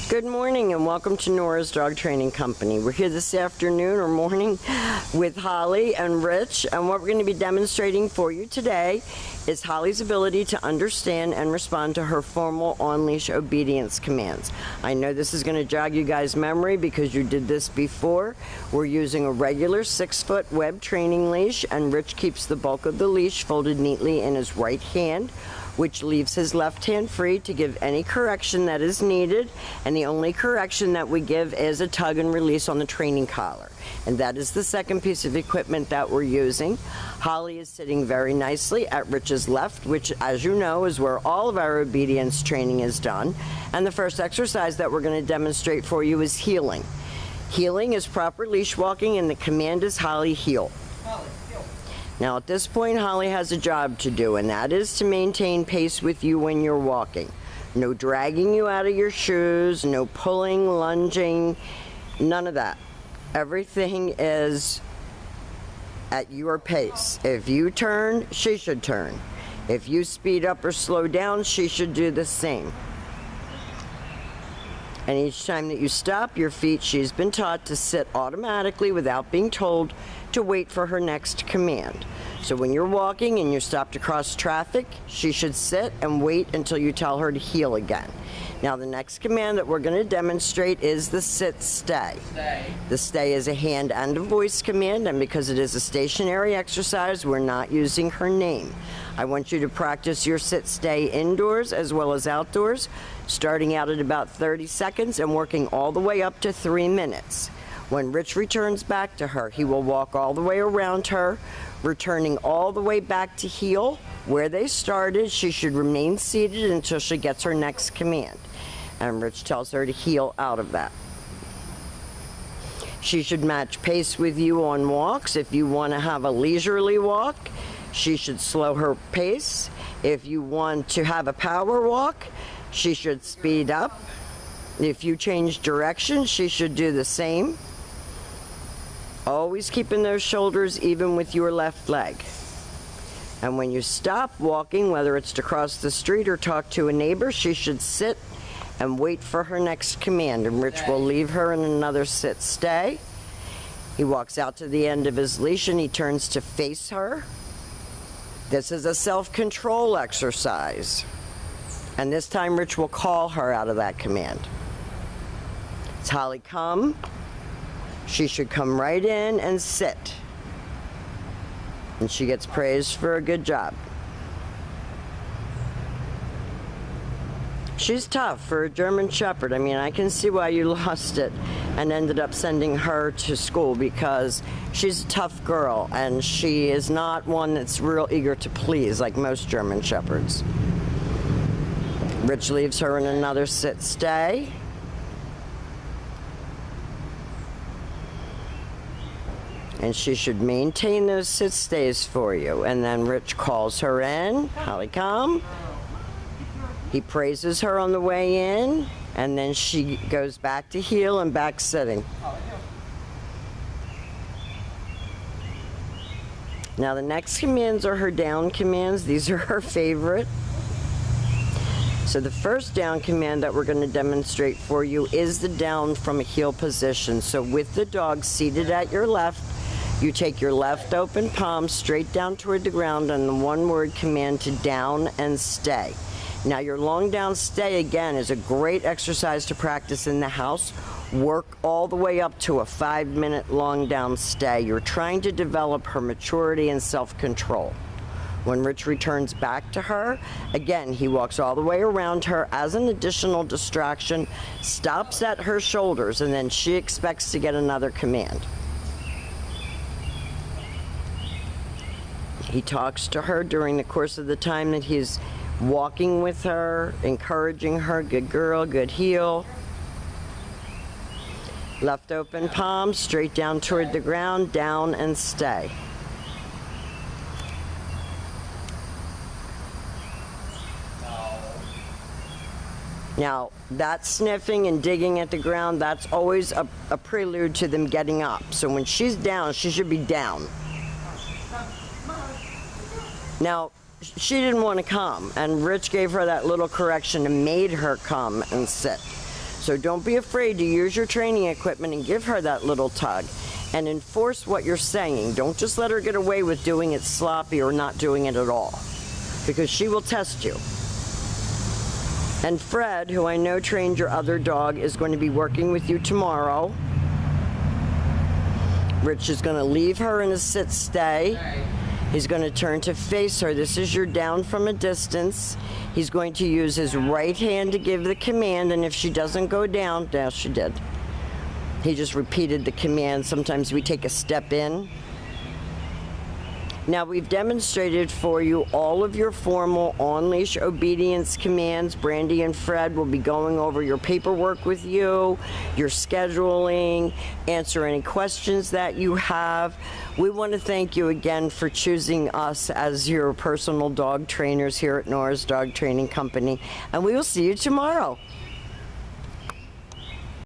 Good morning and welcome to Nora's Dog Training Company. We're here this afternoon or morning with Holly and Rich, and what we're going to be demonstrating for you today is Holly's ability to understand and respond to her formal on-leash obedience commands. I know this is going to jog you guys' memory because you did this before. We're using a regular 6-foot web training leash, and Rich keeps the bulk of the leash folded neatly in his right hand, which leaves his left hand free to give any correction that is needed, and the only correction that we give is a tug and release on the training collar. And that is the second piece of equipment that we're using. Holly is sitting very nicely at Rich's left, which, as you know, is where all of our obedience training is done. And the first exercise that we're going to demonstrate for you is heeling. Heeling is proper leash walking, and the command is Holly, heel. Now at this point, Holly has a job to do, and that is to maintain pace with you when you're walking. No dragging you out of your shoes, no pulling, lunging, none of that. Everything is at your pace. If you turn, she should turn. If you speed up or slow down, she should do the same. And each time that you stop your feet, she's been taught to sit automatically without being told to wait for her next command. So when you're walking and you're stopped to cross traffic, she should sit and wait until you tell her to heel again. Now the next command that we're going to demonstrate is the sit stay. The stay is a hand and a voice command, and because it is a stationary exercise, we're not using her name. I want you to practice your sit stay indoors as well as outdoors, starting out at about 30 seconds and working all the way up to 3 minutes. When Rich returns back to her, he will walk all the way around her, returning all the way back to heel. Where they started, she should remain seated until she gets her next command. And Rich tells her to heel out of that. She should match pace with you on walks. If you want to have a leisurely walk, she should slow her pace. If you want to have a power walk, she should speed up. If you change direction, she should do the same. Always keeping those shoulders even with your left leg. And when you stop walking, whether it's to cross the street or talk to a neighbor, she should sit and wait for her next command. And Rich will leave her in another sit stay. He walks out to the end of his leash and he turns to face her. This is a self-control exercise. And this time Rich will call her out of that command. It's Holly, come. She should come right in and sit. And she gets praised for a good job. She's tough for a German Shepherd. I mean, I can see why you lost it and ended up sending her to school, because she's a tough girl and she is not one that's real eager to please like most German Shepherds. Rich leaves her in another sit stay. And she should maintain those sit stays for you. And then Rich calls her in. Holly, come. He praises her on the way in, and then she goes back to heel and back sitting. Now the next commands are her down commands. These are her favorite. So the first down command that we're going to demonstrate for you is the down from a heel position. So with the dog seated at your left, you take your left open palm straight down toward the ground and the one-word command to down and stay. Now your long down stay, again, is a great exercise to practice in the house. Work all the way up to a 5-minute long down stay. You're trying to develop her maturity and self-control. When Rich returns back to her, again, he walks all the way around her as an additional distraction, stops at her shoulders, and then she expects to get another command. He talks to her during the course of the time that he's walking with her, encouraging her, good girl, good heel. Left open palm, straight down toward the ground, down and stay. Now, that sniffing and digging at the ground, that's always a prelude to them getting up. So when she's down, she should be down. Now, she didn't want to come, and Rich gave her that little correction and made her come and sit. So don't be afraid to use your training equipment and give her that little tug and enforce what you're saying. Don't just let her get away with doing it sloppy or not doing it at all, because she will test you. And Fred, who I know trained your other dog, is going to be working with you tomorrow. Rich is going to leave her in a sit-stay. He's going to turn to face her. This is your down from a distance. He's going to use his right hand to give the command, and if she doesn't go down, now she did. He just repeated the command. Sometimes we take a step in. Now, we've demonstrated for you all of your formal on-leash obedience commands. Brandy and Fred will be going over your paperwork with you, your scheduling, answer any questions that you have. We want to thank you again for choosing us as your personal dog trainers here at Nora's Dog Training Company, and we will see you tomorrow.